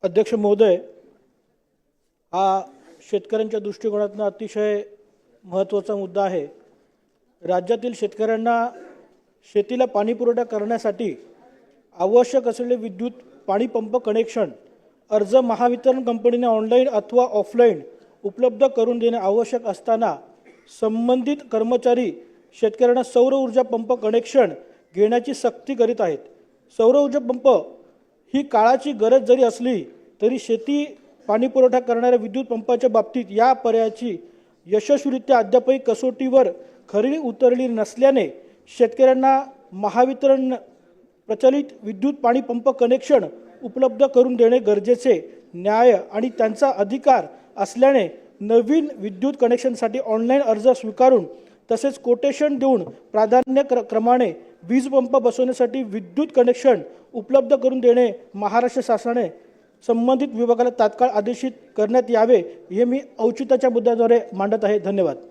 अध्यक्ष महोदय, हा शेतकऱ्यांच्या दृष्टिकोनातून अतिशय महत्त्वाचा मुद्दा आहे। राज्यातील शेतकऱ्यांना शेतीला पाणी पुरवठा करण्यासाठी आवश्यक असलेले विद्युत पाणी पंप कनेक्शन अर्ज महावितरण कंपनीने ऑनलाईन अथवा ऑफलाईन उपलब्ध करून देणे आवश्यक असताना संबंधित कर्मचारी शेतकऱ्यांना सौर ऊर्जा पंप कनेक्शन घेण्याची सक्ती करीत आहेत। सौर ऊर्जा पंप ही काळाची गरज जरी असली तरी शेती पाणी पुरवठा करणाऱ्या विद्युत पंपाच्या बाबतीत या पर्यायाची यशस्वीरित्या अद्यापही कसोटीवर खरी उतरली नसल्याने शेतकऱ्यांना महावितरण प्रचलित विद्युत पाणी पंप कनेक्शन उपलब्ध करून देणे गरजेचे न्याय आणि त्यांचा अधिकार असल्याने नवीन विद्युत कनेक्शनसाठी ऑनलाईन अर्ज स्वीकारून तसेच कोटेशन देऊन प्राधान्य क्रमाने वीज पंप बसवण्यासाठी विद्युत कनेक्शन उपलब्ध करून देणे महाराष्ट्र शासनाने संबंधित विभागाला तात्काळ आदेशित करण्यात यावे हे मी औचित्याच्या मुद्द्याद्वारे मांडत आहे। धन्यवाद।